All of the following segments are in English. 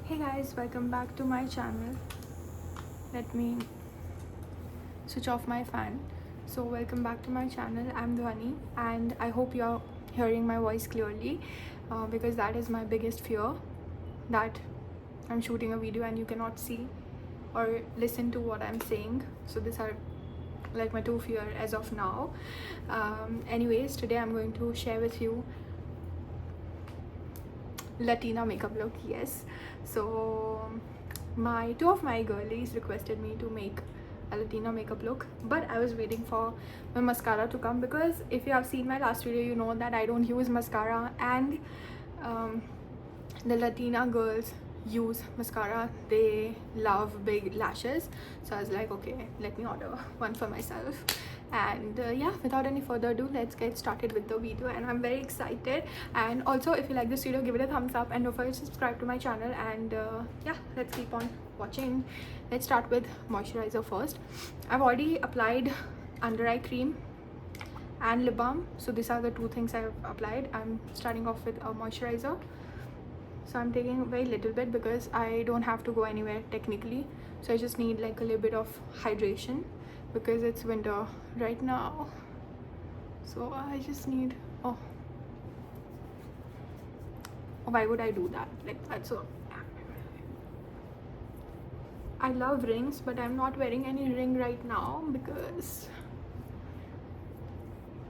Hey guys, welcome back to my channel. Let me switch off my fan. So welcome back to my channel. I'm Dhwani and I hope you're hearing my voice clearly because that is my biggest fear, that I'm shooting a video and you cannot see or listen to what I'm saying. So these are like my two fear as of now. Anyways, today I'm going to share with you Latina makeup look. Yes, so two of my girlies requested me to make a Latina makeup look, but I was waiting for my mascara to come because if you have seen my last video, you know that I don't use mascara, and the Latina girls use mascara. They love big lashes, so I was like, okay, let me order one for myself. And yeah, without any further ado, let's get started with the video. And I'm very excited. And also, if you like this video, give it a thumbs up and don't forget to subscribe to my channel. And yeah, let's keep on watching. Let's start with moisturizer first. I've already applied under eye cream and lip balm, so these are the two things I've applied. I'm starting off with a moisturizer, so I'm taking very little bit because I don't have to go anywhere technically, so I just need like a little bit of hydration because it's winter right now. So I just need, oh, why would I do that? Like, that's so, I love rings, but I'm not wearing any ring right now because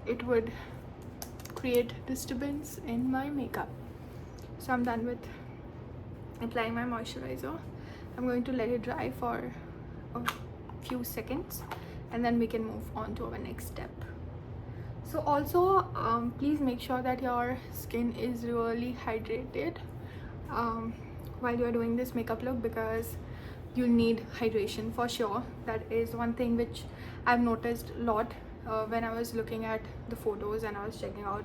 it would create disturbance in my makeup. So I'm done with applying my moisturizer. I'm going to let it dry for a few seconds and then we can move on to our next step. So also please make sure that your skin is really hydrated while you're doing this makeup look, because you'll need hydration for sure. That is one thing which I've noticed a lot when I was looking at the photos and I was checking out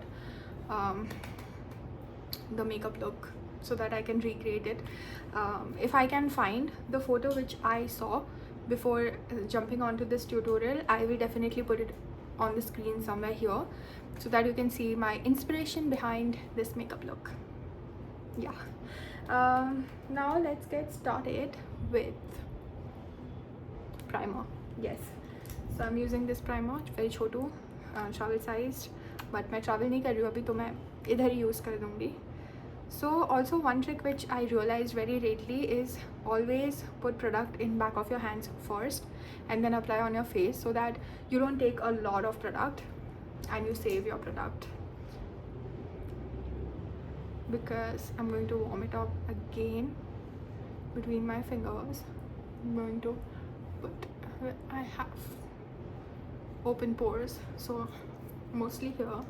the makeup look so that I can recreate it. If I can find the photo which I saw before jumping onto this tutorial, I will definitely put it on the screen somewhere here so that you can see my inspiration behind this makeup look. Yeah. Now let's get started with primer. Yes, so I'm using this primer, very Chhotu travel sized, but मैं travel नहीं कर रही हूँ अभी, तो मैं इधर ही use कर दूँगी. So also one trick which I realized very lately is always put product in back of your hands first and then apply on your face, so that you don't take a lot of product and you save your product. Because I'm going to warm it up again between my fingers. I'm going to put where I have open pores, so mostly here.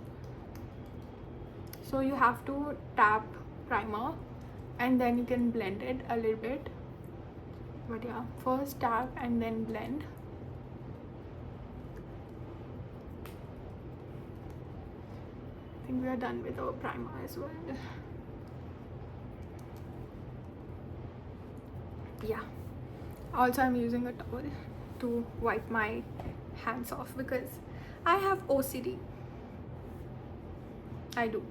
So you have to tap primer and then you can blend it a little bit, but yeah, first tap and then blend. I think we are done with our primer as well. Yeah, also I'm using a towel to wipe my hands off because I have OCD. I do.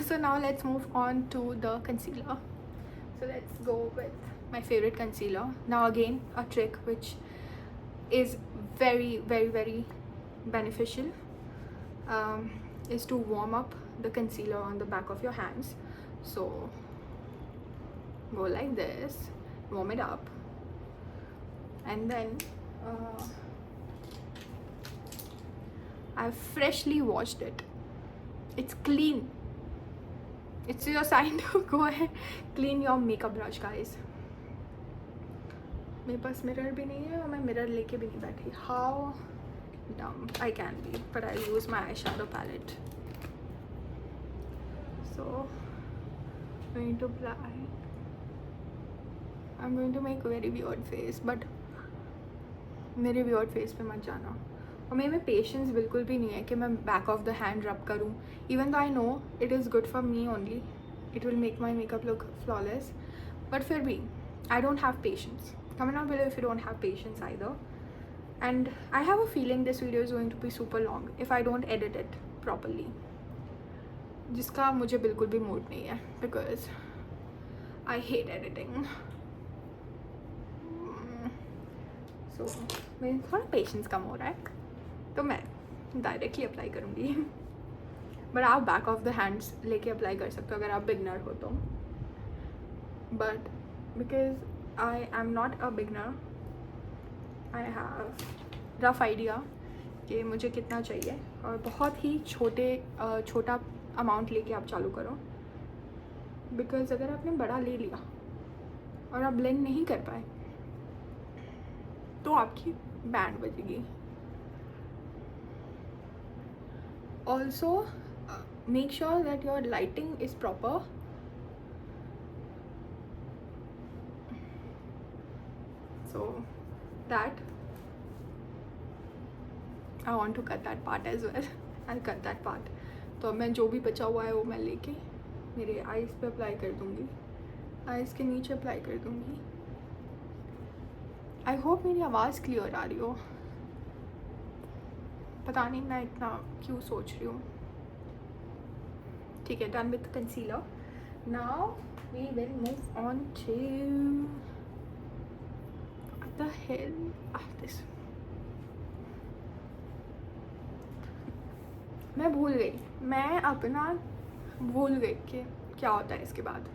So now let's move on to the concealer. So let's go with my favorite concealer. Now again, a trick which is very beneficial is to warm up the concealer on the back of your hands. So go like this, warm it up, and then I've freshly washed it. It's clean. It's your sign to go ahead clean your makeup brush, guys. मेरे पास mirror भी नहीं है और मैं mirror लेके भी नहीं बैठी. How dumb I can be, but I use my eyeshadow palette. So I'm going to apply. I'm going to make a very weird face, but मेरे weird face पे मत जाना. और मेरे में पेशेंस बिल्कुल भी नहीं है कि मैं बैक ऑफ द हैंड रब करूँ. Even though I know it is good for me only, it will make my makeup look flawless, but फिर भी I don't have patience. Comment down below if you don't have patience either. And I have a feeling this video is going to be super long if I don't edit it properly, जिसका मुझे बिल्कुल भी mood नहीं है, because I hate editing. सो मेरे थोड़ा patience कम हो रहा है, तो मैं डायरेक्टली अप्लाई करूँगी. बट आप बैक ऑफ द हैंड्स लेके अप्लाई कर सकते हो अगर आप बिगनर हो तो. But because I am not a beginner, I have rough idea कि मुझे कितना चाहिए, और बहुत ही छोटा अमाउंट लेके आप चालू करो. बिकॉज अगर आपने बड़ा ले लिया और आप ब्लेंड नहीं कर पाए तो आपकी बैंड बजेगी. Also make sure that your lighting is proper. So that I want to cut that part as well. I'll cut that part. तो अब मैं जो भी बचा हुआ है वो मैं लेके मेरे आइज़ पे अप्लाई कर दूँगी, आइज़ के नीचे अप्लाई कर दूँगी. आई होप मेरी आवाज़ क्लियर आ रही हो. पता नहीं मैं इतना क्यों सोच रही हूँ. ठीक है, done with concealer. Now we will move on to the hell of this. मैं भूल गई, मैं अपना भूल गई कि क्या होता है इसके बाद.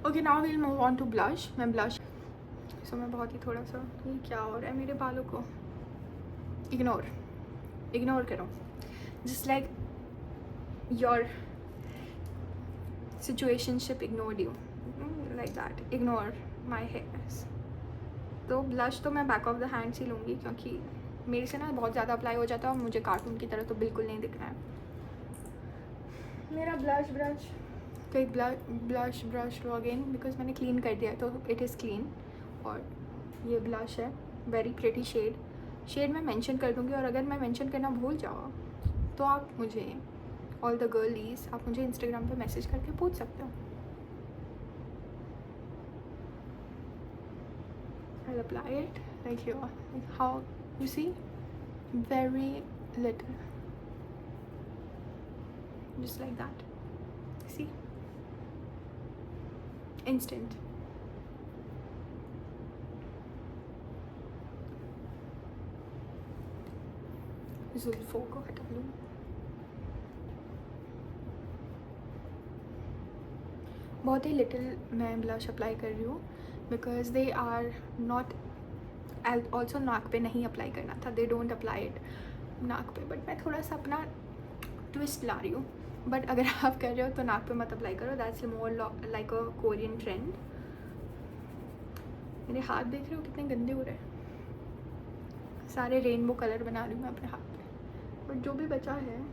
Okay, now we'll move on to blush. मैं ब्लश मैं बहुत ही थोड़ा सा, ये क्या हो रहा है मेरे बालों को, इग्नोर करो. Just like your situationship ignored you, like that. Ignore my hairs. तो ब्लश तो मैं बैक ऑफ द हैंड्स ही लूँगी, क्योंकि मेरे से ना बहुत ज़्यादा अप्लाई हो जाता है और मुझे कार्टून की तरह तो बिल्कुल नहीं दिखना है. मेरा ब्लश ब्रश, तो एक blush brush low again, because मैंने क्लीन कर दिया है तो इट इज़ क्लीन. और ये ब्लश है, वेरी प्रेटी शेड मैं मेंशन कर दूँगी. और अगर मैं मेंशन करना भूल जाऊँ तो आप मुझे, ऑल द गर्लीज, आप मुझे इंस्टाग्राम पे मैसेज करके पूछ सकते हो. I'll apply it like here, like how you see, very little, just like that. See, instant. जुल्फों को हटा लूँ. बहुत ही लिटिल मैं ब्लश अप्लाई कर रही हूँ, because they are not. Also नाक पे नहीं अप्लाई करना था, दे डोंट अप्लाई इट नाक पे, बट मैं थोड़ा सा अपना ट्विस्ट ला रही हूँ. बट अगर आप कर रहे हो तो नाक पे मत अप्लाई करो, that's more like a Korean trend. मेरे हाथ देख रहे हो कितने गंदे हो रहे हैं, सारे रेनबो कलर बना रही हूँ मैं अपने हाथ पे. बट जो भी बचा है,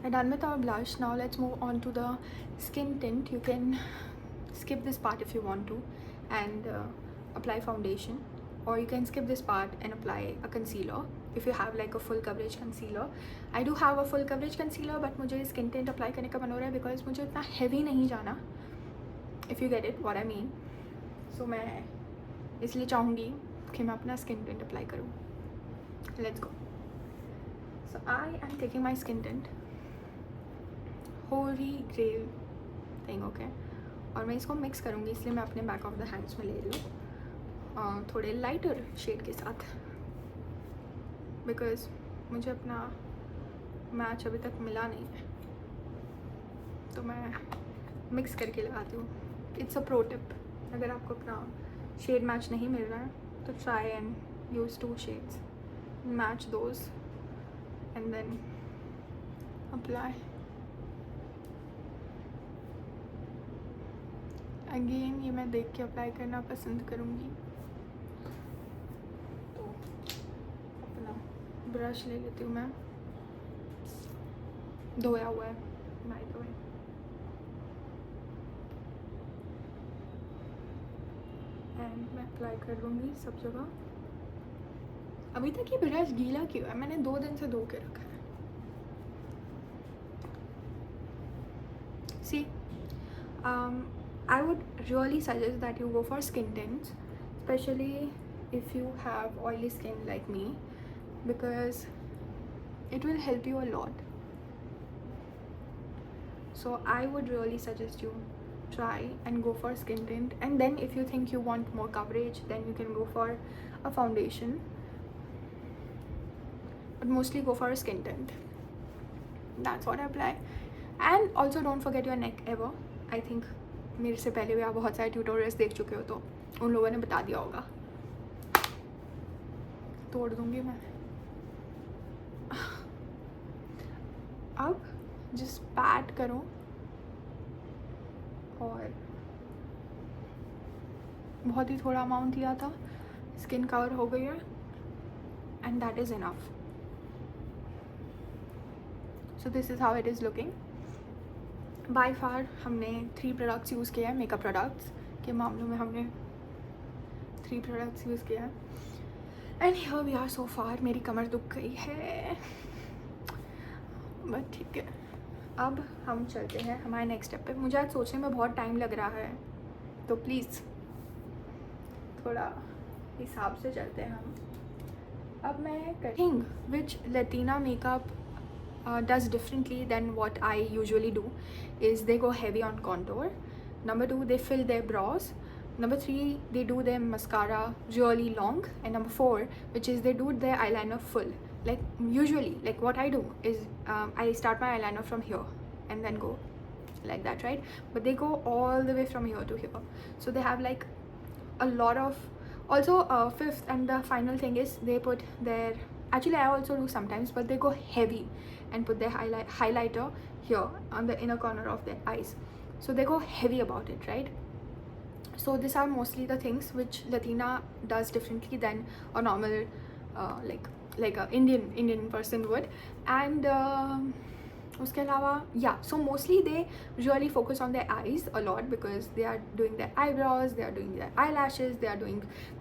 we're done with our blush. Now let's move on to the skin tint. You can skip this part if you want to and apply foundation, or you can skip this part and apply a concealer if you have like a full coverage concealer. I do have a full coverage concealer, but मुझे skin tint apply करने का मन हो रहा है because मुझे इतना heavy नहीं जाना, if you get it what I mean. So मैं इसलिए चाहूँगी कि मैं अपना skin tint apply करूँ. Let's go. So I am taking my skin tint, holy grail thing, okay. और मैं इसको मिक्स करूँगी, इसलिए मैं अपने बैक ऑफ द हैंड्स में ले लूँ थोड़े लाइटर शेड के साथ, बिकॉज मुझे अपना मैच अभी तक मिला नहीं है, तो मैं मिक्स करके लगाती हूँ. इट्स अ प्रो टिप, अगर आपको अपना शेड मैच नहीं मिल रहा है तो try and use 2 shades, match those and then apply. Again ये मैं देख के अप्लाई करना पसंद करूँगी. तो अपना ब्रश ले लेती हूँ मैं, धोया हुआ है बाय द वे. एंड मैं अप्लाई कर लूँगी सब जगह. अभी तक ये ब्रश गीला क्यों है, मैंने 2 दिन से धो के रखा है. सी, I would really suggest that you go for skin tints, especially if you have oily skin like me, because it will help you a lot. So I would really suggest you try and go for skin tint, and then if you think you want more coverage, then you can go for a foundation, but mostly go for a skin tint. That's what I apply. And also don't forget your neck ever. I think मेरे से पहले भी आप बहुत सारे tutorials देख चुके हो, तो उन लोगों ने बता दिया होगा. तोड़ दूंगी मैं. अब जस्ट पैट करो और बहुत ही थोड़ा अमाउंट लिया था, स्किन कवर हो गई है, and that is enough. So this is how it is looking. By far हमने 3 प्रोडक्ट्स यूज़ किया है. मेकअप प्रोडक्ट्स के मामलों में हमने 3 प्रोडक्ट्स यूज़ किया है, and here we are so far. मेरी कमर दुख गई है, बट ठीक है. अब हम चलते हैं हमारे नेक्स्ट स्टेप पे. मुझे आज सोचने में बहुत टाइम लग रहा है, तो प्लीज़ थोड़ा हिसाब से चलते हैं हम. अब मैं thing which Latina makeup does differently than what I usually do is they go heavy on contour. Number 2, they fill their brows. Number 3, they do their mascara really long. And number 4, which is they do their eyeliner full. Like usually, like what I do is I start my eyeliner from here and then go like that, right? But they go all the way from here to here. So they have like a lot of, also fifth and the final thing is they put their, actually I also do sometimes, but they go heavy and put their highlighter here on the inner corner of their eyes. So they go heavy about it, right? So these are mostly the things which Latina does differently than a normal like a Indian person would. And उसके अलावा yeah, so mostly they really focus on their eyes a lot because they are doing their eyebrows, they are doing their eyelashes, they are doing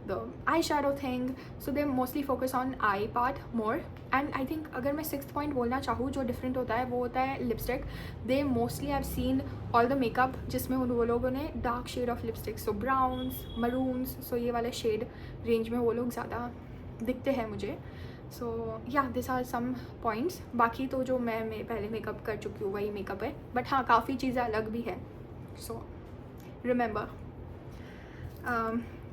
the eyeshadow thing. So they mostly focus on eye part more. And I think अगर मैं 6th point बोलना चाहूँ जो different होता है वो होता है lipstick. They mostly have seen all the makeup जिसमें वो लोगों ने dark shade of lipstick, so browns, maroons, so ये वाले shade range में वो लोग ज़्यादा दिखते हैं मुझे. सो या दिस आर सम पॉइंट्स. बाकी तो जो मैं पहले मेकअप कर चुकी हूँ वही मेकअप है, बट हाँ काफ़ी चीज़ें अलग भी है. So remember,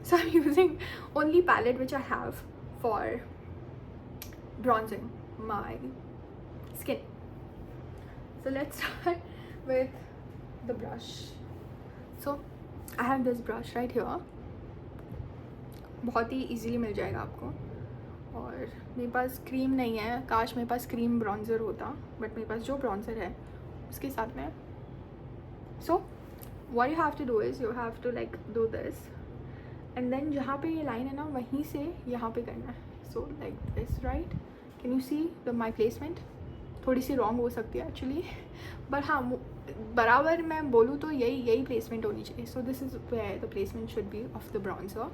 so I am using only palette which I have for bronzing my skin. So let's start with the brush. So I have this brush right here. बहुत ही easily मिल जाएगा आपको. और मेरे पास क्रीम नहीं है, काश मेरे पास क्रीम ब्रॉन्ज़र होता, बट मेरे पास जो ब्रॉन्ज़र है उसके साथ में. So what you have to do is you have to like do this, and then जहाँ पे ये लाइन है ना वहीं से यहाँ पे करना है. So like this, right? Can you see the my placement? थोड़ी सी रॉन्ग हो सकती है एक्चुअली, बट हाँ बराबर मैं बोलूँ तो यही प्लेसमेंट होनी चाहिए. So this is where the placement should be of the bronzer.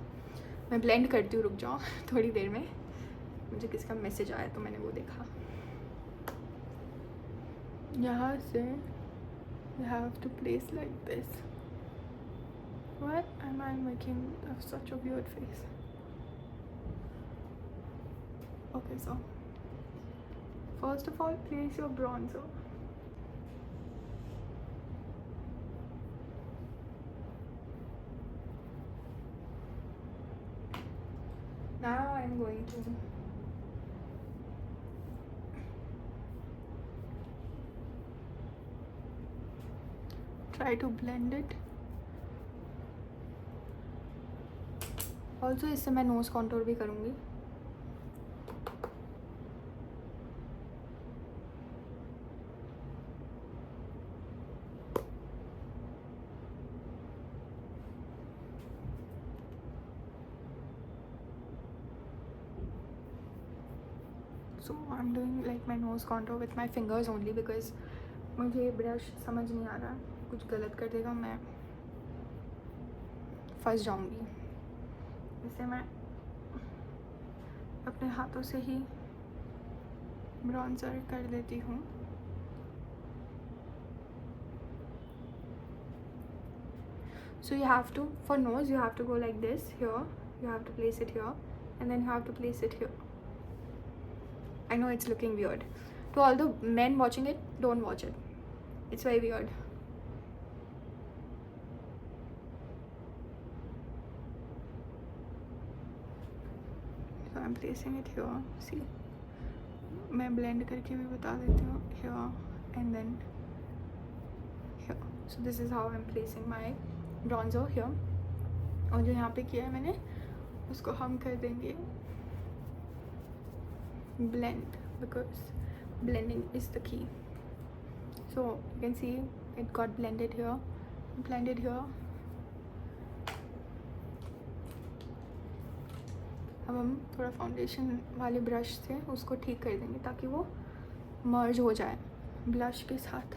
मैं ब्लेंड करती हूँ, रुक जाओ थोड़ी देर में. मुझे किसका मैसेज आया तो मैंने वो देखा. यहाँ से you have to place like this. What am I making such a weird face? Okay, so first of all, place your bronzer. Now I'm going to try to blend it. Also इससे मैं nose contour भी करूँगी. So I'm doing like my nose contour with my fingers only because मुझे ये brush समझ नहीं आ रहा, कुछ गलत कर देगा, मैं फंस जाऊंगी. इसे मैं अपने हाथों से ही ब्रॉन्जर कर देती हूँ. So you have to, for nose you have to go like this. Here you have to place it here, and then you have to place it here. I know it's looking weird, To all the men watching it, don't watch it. It's very weird. So I'm placing it here. See, मैं blend करके भी बता देती हूँ. Here and then here. So this is how I'm placing my bronzer here. और जो यहाँ पे किया है मैंने, उसको हम कर देंगे blend, because blending is the key. So you can see it got blended here, blended here. अब हम थोड़ा फाउंडेशन वाले ब्रश से उसको ठीक कर देंगे ताकि वो मर्ज हो जाए ब्लश के साथ.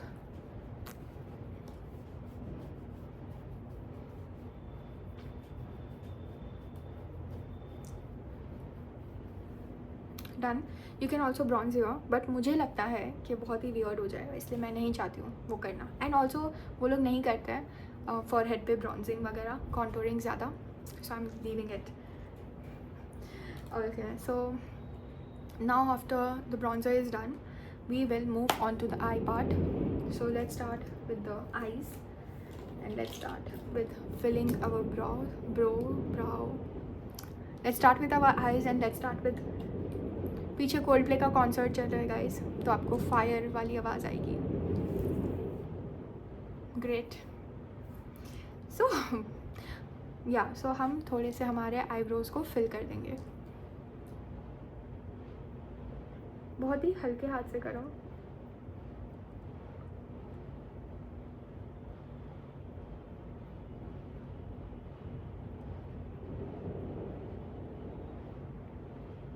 Done. You can also bronze your, but मुझे लगता है कि बहुत ही वियर्ड हो जाएगा, इसलिए मैं नहीं चाहती हूँ वो करना. एंड ऑल्सो वो लोग नहीं करते हैं फॉरहेड पे ब्रॉन्जिंग वगैरह, कॉन्टोरिंग ज़्यादा. So I am leaving it. Okay, so now after the bronzer is done, we will move on to the eye part. So let's start with the eyes, and let's start with filling our brow. Let's start with our eyes, and let's start with, पीछे Coldplay का concert चल रहा है guys, तो आपको fire वाली आवाज़ आएगी. ग्रेट. सो हम थोड़े से हमारे आईब्रोज़ को फिल कर देंगे. बहुत ही हल्के हाथ से करो.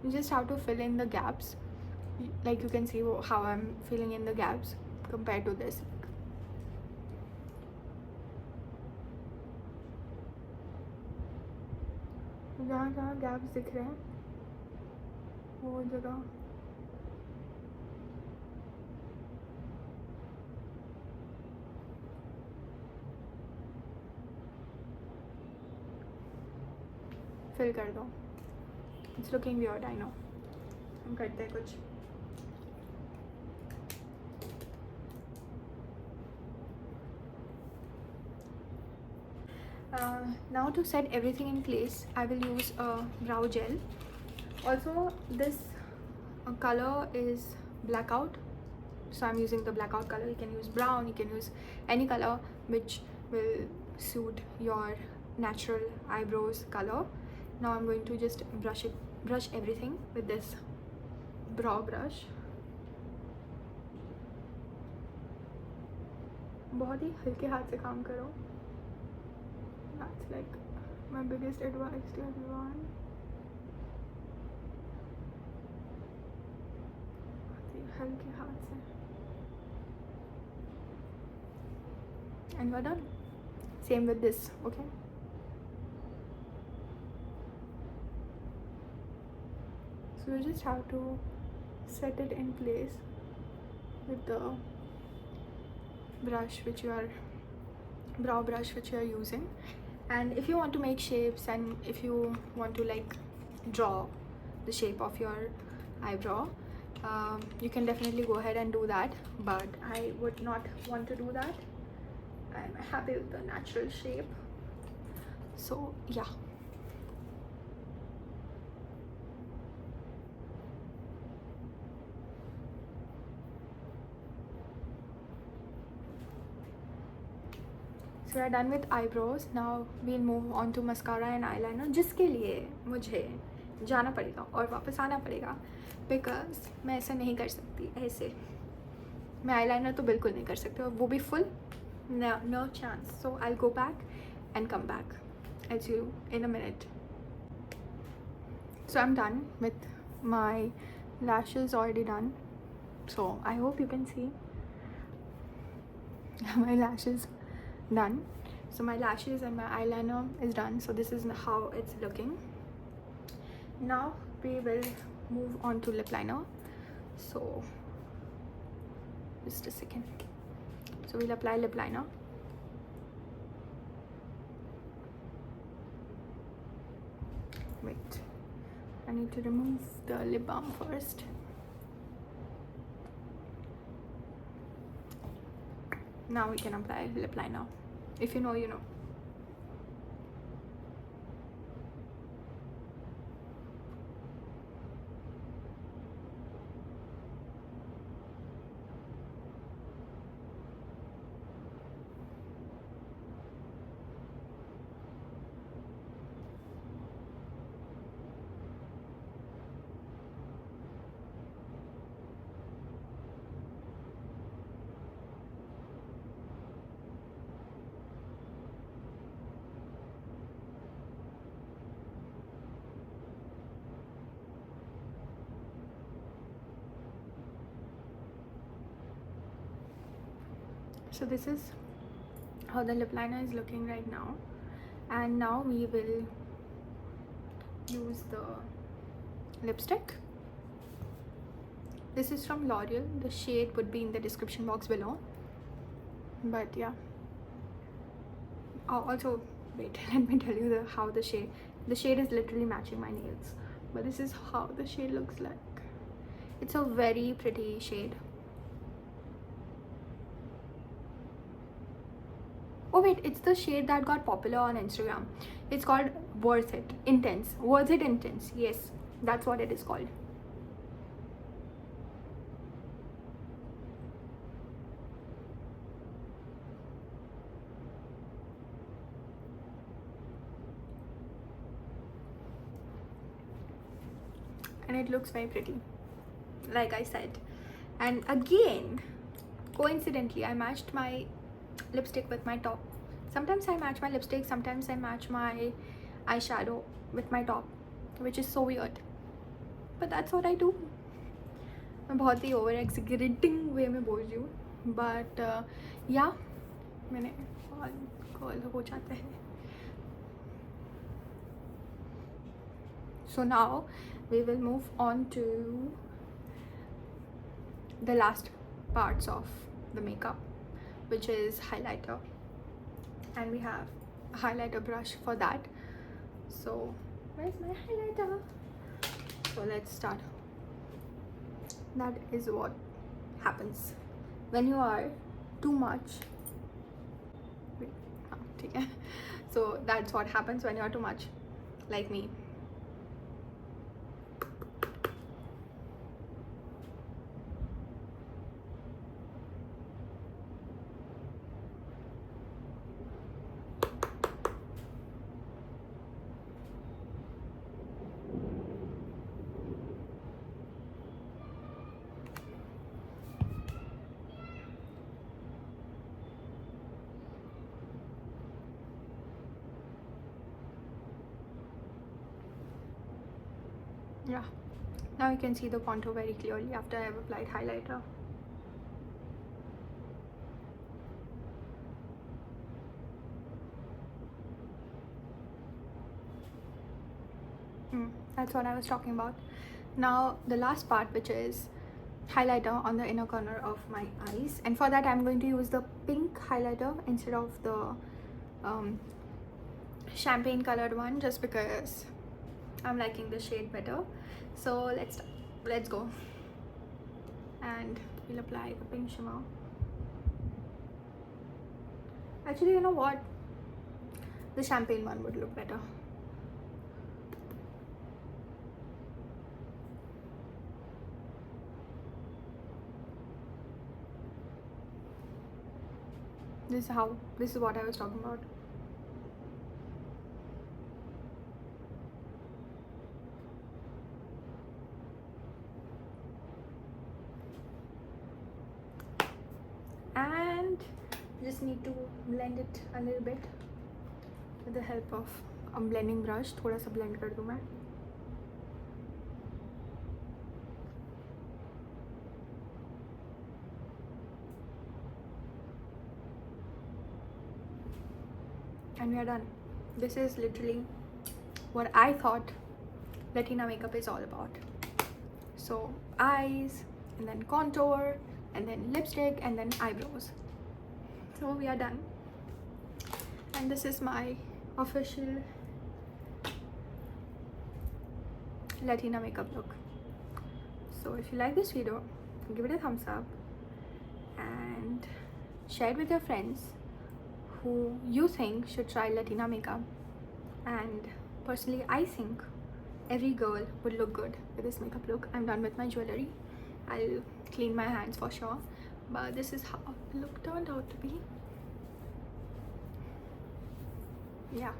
You just have to fill in the gaps. Like you can see how I'm filling in the gaps compared to this. जहाँ जहाँ gaps दिख रहे हैं वो जगह फिल कर दो. It's looking weird, I know. हम करते हैं कुछ. Now to set everything in place, I will use a brow gel. Also this color is blackout, so I'm using the blackout color. You can use brown, you can use any color which will suit your natural eyebrows color. Now I'm going to just brush everything with this brow brush. बहुत ही हल्के हाथ से काम करो. That's like my biggest advice to everyone. बहुत ही हल्के हाथ से. And we're done. Same with this, okay? So you just have to set it in place with the brush which you are, brow brush which you are using. And if you want to make shapes, and if you want to like draw the shape of your eyebrow, you can definitely go ahead and do that, but I would not want to do that. I'm happy with the natural shape. So yeah. So we are done with eyebrows. Now we'll move on to mascara and eyeliner, जिसके लिए मुझे जाना पड़ेगा और वापस आना पड़ेगा, because मैं ऐसा नहीं कर सकती. ऐसे मैं आईलाइनर तो बिल्कुल नहीं कर सकती, और वो भी full, no chance. So I'll go back and come back at you in a minute. So I'm done with my lashes, already done. So I hope you can see my lashes done. So my lashes and my eyeliner is done. So this is how it's looking. Now we will move on to lip liner. So just a second. So we'll apply lip liner. Wait, I need to remove the lip balm first. Now we can apply lip liner. If you know, you know. So this is how the lip liner is looking right now, and now we will use the lipstick. This is from L'Oreal. The shade would be in the description box below, but yeah. Also, wait, let me tell you how the shade is literally matching my nails, but this is how the shade looks like. It's a very pretty shade. Oh wait, it's the shade that got popular on Instagram. It's called Worth It Intense. Worth It Intense. Yes, that's what it is called. And it looks very pretty, like I said. And again, coincidentally, I matched my lipstick with my top. Sometimes I match my lipstick, sometimes I match my eyeshadow with my top, which is so weird, but that's what I do. मैं बहुत ही over एक्सिगरेटिंग वे में बोल रही हूँ, but या मैंने call हो जाता है. So now we will move on to the last parts of the makeup, which is highlighter, and we have a highlighter brush for that. So where's my highlighter? So let's start. That is what happens when you are too much. So that's what happens when you are too much like me. Yeah, now you can see the contour very clearly after I have applied highlighter. That's what I was talking about. Now the last part, which is highlighter on the inner corner of my eyes, and for that I'm going to use the pink highlighter instead of the champagne colored one, just because I'm liking the shade better. So let's go, and we'll apply the pink shimmer. Actually, you know what, the champagne one would look better. This is what I was talking about. And just need to blend it a little bit with the help of a blending brush. थोड़ा सा blend कर दूँ मैं. And we are done. This is literally what I thought Latina makeup is all about. So eyes, and then contour, and then lipstick, and then eyebrows. So we are done, and this is my official Latina makeup look. So if you like this video, give it a thumbs up, and share it with your friends who you think should try Latina makeup. And personally, I think every girl would look good with this makeup look. I'm done with my jewelry. I'll clean my hands for sure, but this is how the look turned out to be. Yeah.